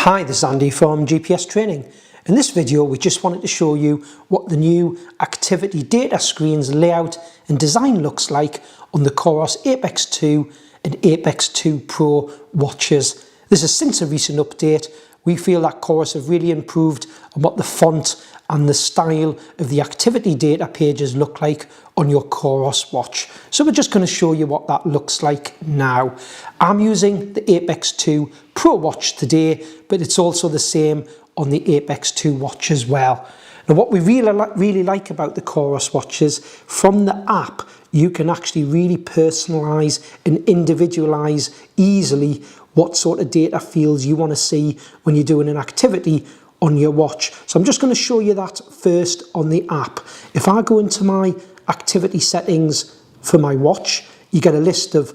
Hi, this is Andy from GPS Training. In this video we just wanted to show you what the new activity data screens layout and design looks like on the Coros Apex 2 and Apex 2 Pro watches. This is since a recent update. We feel that Coros have really improved on what the font and the style of the activity data pages look like on your Coros watch. So we're just going to show you what that looks like now. I'm using the Apex 2 Pro watch today, but it's also the same on the Apex 2 watch as well. Now what we really like about the Coros watches, from the app you can actually really personalize and individualize easily what sort of data fields you want to see when you're doing an activity on your watch. So I'm just going to show you that first on the app. If I go into my activity settings for my watch, you get a list of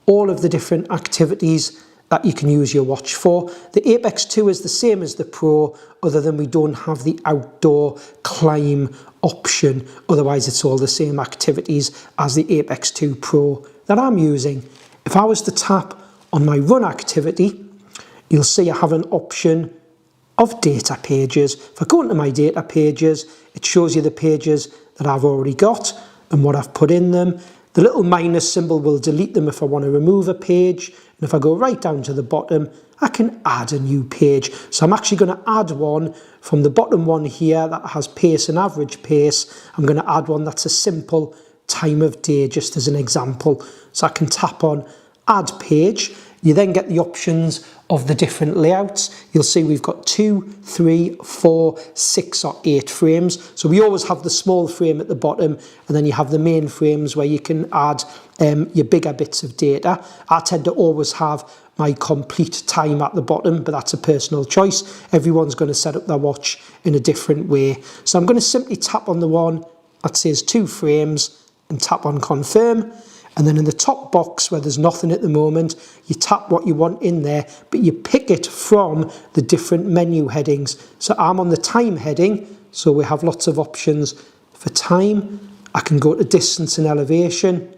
all of the different activities that you can use your watch for. The Apex 2 is the same as the Pro, other than we don't have the outdoor climb option. Otherwise it's all the same activities as the Apex 2 Pro that I'm using. If I was to tap on my run activity, you'll see I have an option of data pages. If I go into my data pages, it shows you the pages that I've already got and what I've put in them. The little minus symbol will delete them if I want to remove a page. And if I go right down to the bottom, I can add a new page. So I'm actually going to add one from the bottom one here that has pace and average pace. I'm going to add one that's a simple time of day, just as an example. So I can tap on add page. You then get the options of the different layouts. You'll see we've got 2, 3, 4, 6 or 8 frames. So we always have the small frame at the bottom, and then you have the main frames where you can add your bigger bits of data. I tend to always have my complete time at the bottom, but that's a personal choice. Everyone's going to set up their watch in a different way. So I'm going to simply tap on the one that says 2 frames and tap on confirm. And then in the top box where there's nothing at the moment, you tap what you want in there, but you pick it from the different menu headings. So I'm on the time heading, so we have lots of options for time. I can go to distance and elevation,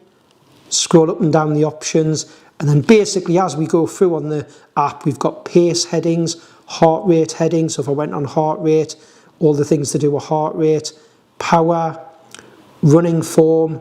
scroll up and down the options, and then basically as we go through on the app, we've got pace headings, heart rate headings. So if I went on heart rate, all the things to do with heart rate, power, running form,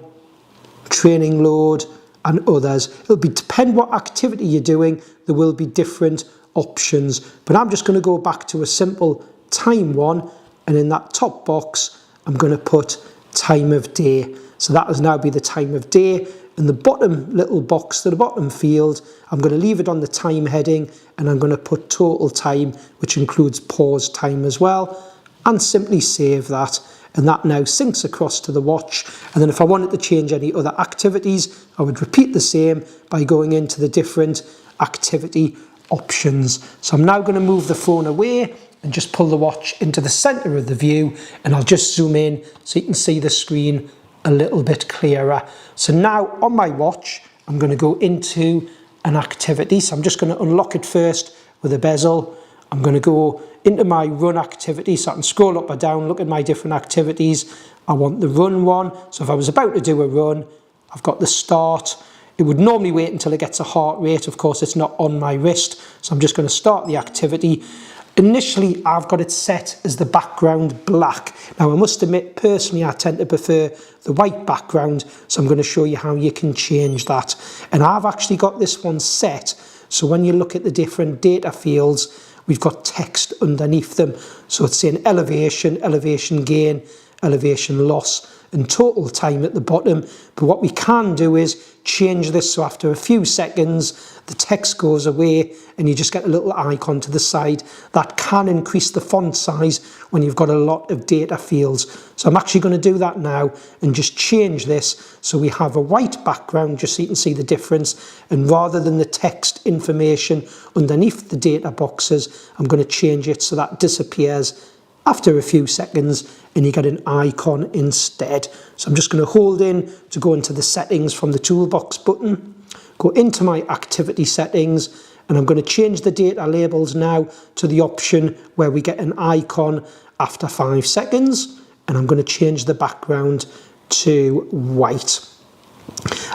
training load and others. It'll depend what activity you're doing, there will be different options, but I'm just going to go back to a simple time one, and in that top box I'm going to put time of day. So that will now be the time of day. In the bottom little box, to the bottom field, I'm going to leave it on the time heading, and I'm going to put total time, which includes pause time as well, and simply save that. And that now syncs across to the watch. And then if I wanted to change any other activities, I would repeat the same by going into the different activity options. So I'm now going to move the phone away and just pull the watch into the center of the view, and I'll just zoom in so you can see the screen a little bit clearer. So now on my watch, I'm going to go into an activity. So I'm just going to unlock it first with a bezel. I'm going to go into my run activity, so I can scroll up or down, look at my different activities. I want the run one. So if I was about to do a run, I've got the start. It would normally wait until it gets a heart rate. Of course, it's not on my wrist. So I'm just going to start the activity. Initially, I've got it set as the background black. Now, I must admit, personally, I tend to prefer the white background. So I'm going to show you how you can change that. And I've actually got this one set, so when you look at the different data fields, we've got text underneath them. So it's saying elevation, elevation gain, elevation loss, and total time at the bottom. But what we can do is change this so after a few seconds, the text goes away and you just get a little icon to the side. That can increase the font size when you've got a lot of data fields. So I'm actually going to do that now and just change this so we have a white background, just so you can see the difference. And rather than the text information underneath the data boxes, I'm going to change it so that disappears after a few seconds and you get an icon instead. So I'm just going to hold in to go into the settings from the toolbox button, go into my activity settings, and I'm going to change the data labels now to the option where we get an icon after 5 seconds, and I'm going to change the background to white.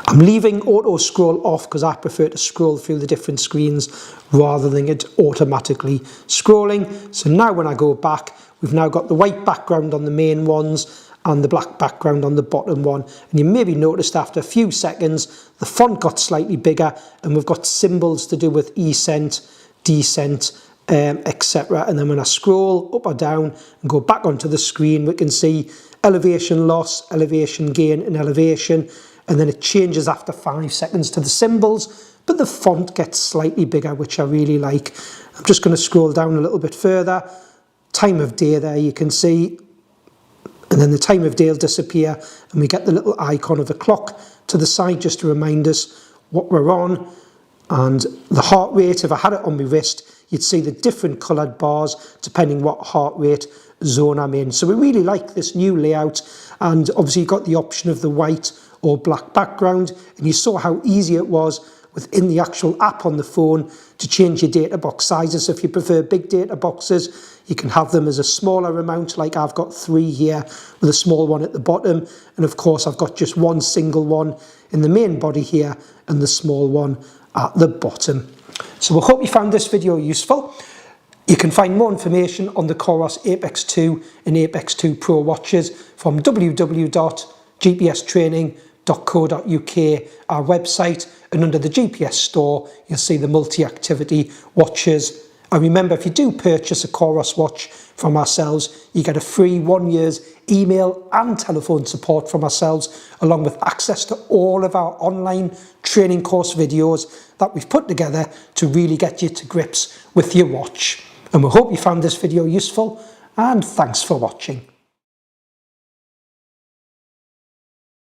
I'm leaving auto scroll off because I prefer to scroll through the different screens rather than it automatically scrolling. So now when I go back, we've now got the white background on the main ones and the black background on the bottom one. And you maybe noticed after a few seconds, the font got slightly bigger and we've got symbols to do with ascent, descent, etc. And then when I scroll up or down and go back onto the screen, we can see elevation loss, elevation gain and elevation. And then it changes after 5 seconds to the symbols, but the font gets slightly bigger, which I really like. I'm just going to scroll down a little bit further. Time of day there you can see, and then the time of day will disappear and we get the little icon of the clock to the side just to remind us what we're on. And the heart rate, if I had it on my wrist, you'd see the different coloured bars depending what heart rate zone I'm in. So we really like this new layout, and obviously you've got the option of the white or black background, and you saw how easy it was within the actual app on the phone to change your data box sizes. So if you prefer big data boxes, you can have them as a smaller amount, like I've got 3 here with a small one at the bottom, and of course I've got just one single one in the main body here and the small one at the bottom. So I hope you found this video useful. You can find more information on the Coros Apex 2 and Apex 2 Pro watches from www.gpstraining.co.uk, our website, and under the GPS store you'll see the multi-activity watches. And remember, if you do purchase a Coros watch from ourselves, you get a free 1 year's email and telephone support from ourselves, along with access to all of our online training course videos that we've put together to really get you to grips with your watch. And we hope you found this video useful, and thanks for watching.